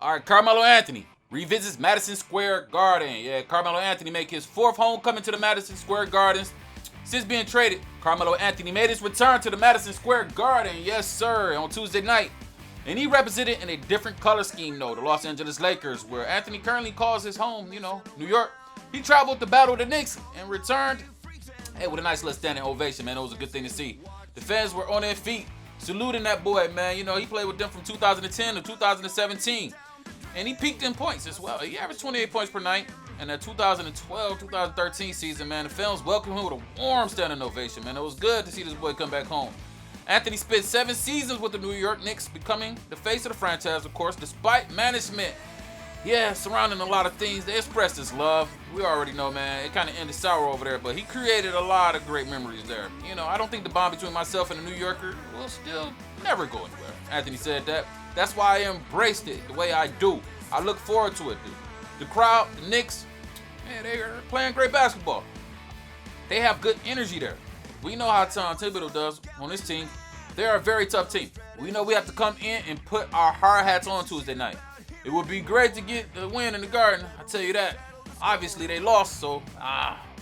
All right, Carmelo Anthony revisits Madison Square Garden. Yeah, Carmelo Anthony make his fourth homecoming to the Madison Square Gardens. Since being traded, Carmelo Anthony made his return to the Madison Square Garden. Yes, sir, on Tuesday night. And he represented in a different color scheme, though, the Los Angeles Lakers, where Anthony currently calls his home, New York. He traveled to battle the Knicks and returned, with a nice little standing ovation, man. It was a good thing to see. The fans were on their feet, saluting that boy, man. He played with them from 2010 to 2017. And he peaked in points as well. He averaged 28 points per night. And that 2012-2013 season, man, the fans welcomed him with a warm standing ovation, man. It was good to see this boy come back home. Anthony spent 7 seasons with the New York Knicks, becoming the face of the franchise, of course, despite management, surrounding a lot of things. They expressed his love. We already know, man. It kind of ended sour over there, but he created a lot of great memories there. I don't think the bond between myself and the New Yorker will still never go anywhere. Anthony said that. That's why I embraced it the way I do. I look forward to it, dude. The crowd, the Knicks, they are playing great basketball. They have good energy there. We know how Tom Thibodeau does on this team. They're a very tough team. We know we have to come in and put our hard hats on Tuesday night. It would be great to get the win in the Garden, I tell you that. Obviously, they lost, so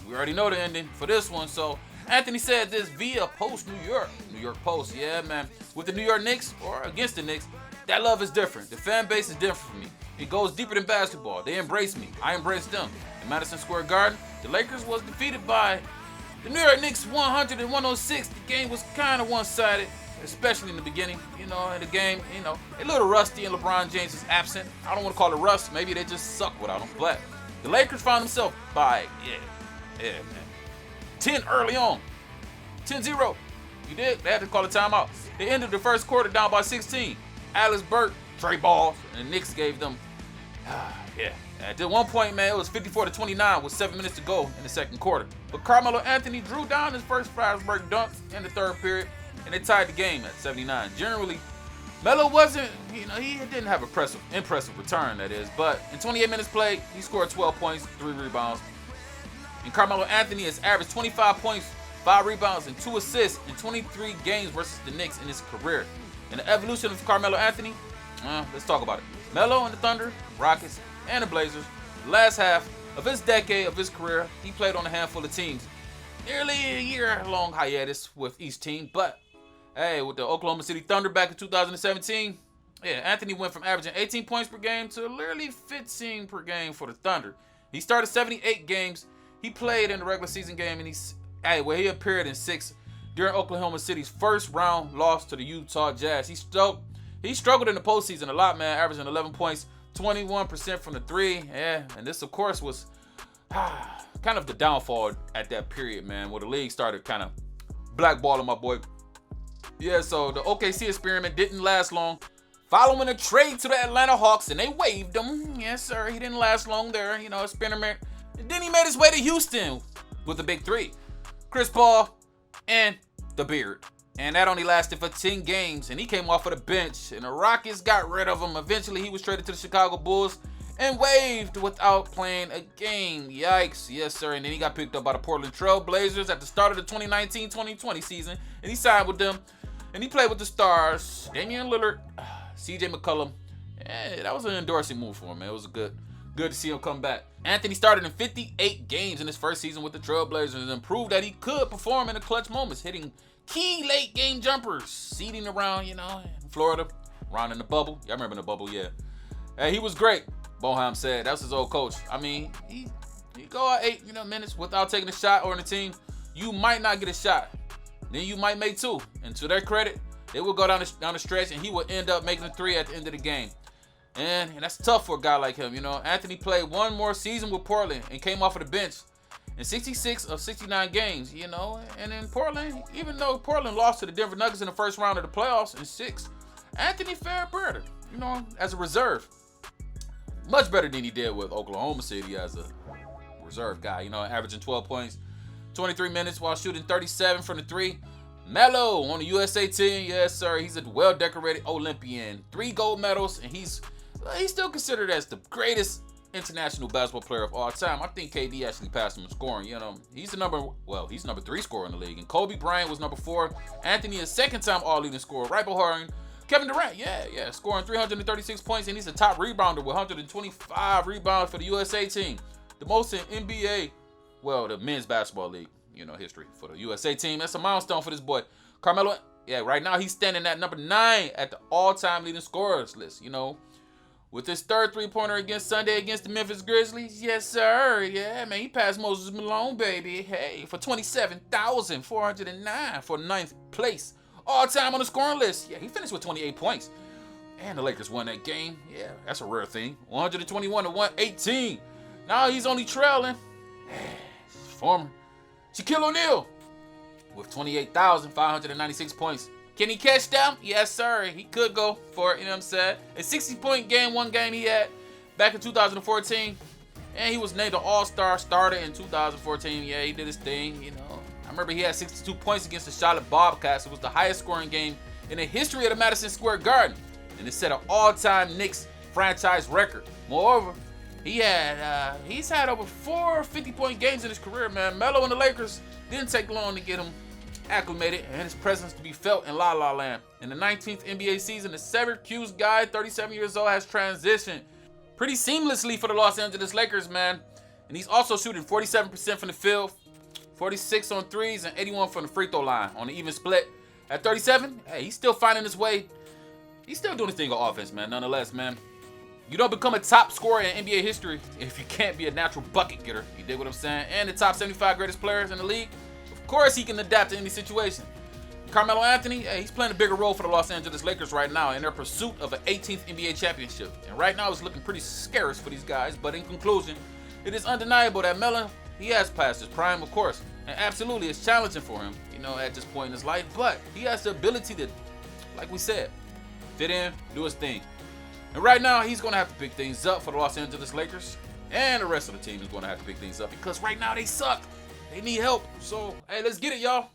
we already know the ending for this one. So Anthony said this via Post New York Post. Yeah, man. With the New York Knicks or against the Knicks, that love is different. The fan base is different for me. It goes deeper than basketball. They embrace me. I embrace them. In Madison Square Garden, the Lakers was defeated by the New York Knicks 100 and 106. The game was kind of one-sided, especially in the beginning. In the game, a little rusty and LeBron James is absent. I don't want to call it rust. Maybe they just suck without him. But the Lakers found themselves by, man, 10 early on. 10-0. You did? They had to call a timeout. They ended the first quarter down by 16. Alex Burke, Trey Balls, and the Knicks gave them, At one point, man, it was 54-29 with 7 minutes to go in the second quarter. But Carmelo Anthony drew down his first fast break dunk in the third period, and they tied the game at 79. Generally, Melo wasn't, he didn't have impressive return, that is. But in 28 minutes played, he scored 12 points, 3 rebounds. And Carmelo Anthony has averaged 25 points, 5 rebounds, and 2 assists in 23 games versus the Knicks in his career. And the evolution of Carmelo Anthony, let's talk about it. Melo and the Thunder, Rockets, and the Blazers. The last half of his decade of his career, he played on a handful of teams. Nearly a year-long hiatus with each team, but with the Oklahoma City Thunder back in 2017, Anthony went from averaging 18 points per game to literally 15 per game for the Thunder. He started 78 games. He played in the regular season game, and he appeared in 6 during Oklahoma City's first round loss to the Utah Jazz. He struggled in the postseason a lot, man, averaging 11 points, 21% from the 3. And this, of course, was kind of the downfall at that period, man, where the league started kind of blackballing my boy. So the OKC experiment didn't last long. Following a trade to the Atlanta Hawks, and they waived him. Yes, sir, he didn't last long there, experiment. And then he made his way to Houston with the big 3. Chris Paul and the Beard. And that only lasted for 10 games, and he came off of the bench, and the Rockets got rid of him. Eventually, he was traded to the Chicago Bulls and waived without playing a game. Yikes. Yes, sir. And then he got picked up by the Portland Trail Blazers at the start of the 2019-2020 season, and he signed with them, and he played with the Stars, Damian Lillard, CJ McCollum. That was an endorsing move for him, man. It was good to see him come back. Anthony started in 58 games in his first season with the Trail Blazers and proved that he could perform in the clutch moments, hitting key late game jumpers, seeding around, in Florida, around in the bubble. Y'all remember the bubble, yeah. He was great, Boeheim said. That's his old coach. I mean, he go out 8 minutes without taking a shot or in the team, you might not get a shot. Then you might make 2. And to their credit, they will go down the stretch, and he will end up making a 3 at the end of the game. And that's tough for a guy like him, Anthony played one more season with Portland and came off of the bench in 66 of 69 games, And in Portland, even though Portland lost to the Denver Nuggets in the first round of the playoffs in 6, Anthony fared better, as a reserve. Much better than he did with Oklahoma City as a reserve guy, averaging 12 points, 23 minutes while shooting 37 from the 3. Melo on the USA team, yes, sir. He's a well-decorated Olympian. 3 gold medals, and he's still considered as the greatest international basketball player of all time. I think KD actually passed him in scoring. He's number 3 scorer in the league. And Kobe Bryant was number 4. Anthony is second-time all-leading scorer, right behind Kevin Durant, yeah, scoring 336 points, and he's a top rebounder with 125 rebounds for the USA team. The most in NBA, well, the men's basketball league, history for the USA team. That's a milestone for this boy. Carmelo, right now he's standing at number 9 at the all-time leading scorers list, With his third three-pointer against Sunday against the Memphis Grizzlies, yes, sir. Yeah, man, he passed Moses Malone, baby. Hey, for 27,409 for 9th place. All-time on the scoring list. Yeah, he finished with 28 points. And the Lakers won that game. Yeah, that's a rare thing. 121 to 118. Now he's only trailing former Shaquille O'Neal with 28,596 points. Can he catch them? Yes, sir. He could go for it, you know what I'm saying? A 60-point game, one game he had back in 2014. And he was named an all-star starter in 2014. Yeah, he did his thing, I remember he had 62 points against the Charlotte Bobcats. It was the highest scoring game in the history of the Madison Square Garden. And it set an all-time Knicks franchise record. Moreover, he's had over 4 50-point games in his career, man. Melo and the Lakers didn't take long to get him acclimated and his presence to be felt in La La Land. In the 19th NBA season, the Syracuse guy, 37 years old, has transitioned pretty seamlessly for the Los Angeles Lakers, man. And he's also shooting 47% from the field, 46 on threes, and 81 from the free throw line on the even split. At 37, hey, he's still finding his way. He's still doing his thing on offense, man. Nonetheless, man, you don't become a top scorer in NBA history if you can't be a natural bucket getter. You dig what I'm saying? And the top 75 greatest players in the league, of course he can adapt to any situation. Carmelo Anthony, he's playing a bigger role for the Los Angeles Lakers right now in their pursuit of an 18th NBA championship. And right now it's looking pretty scarce for these guys. But in conclusion, it is undeniable that Melo, he has passed his prime, of course. And absolutely it's challenging for him, at this point in his life. But he has the ability to, like we said, fit in, do his thing. And right now he's going to have to pick things up for the Los Angeles Lakers. And the rest of the team is going to have to pick things up because right now they suck. They need help. So, hey, let's get it, y'all.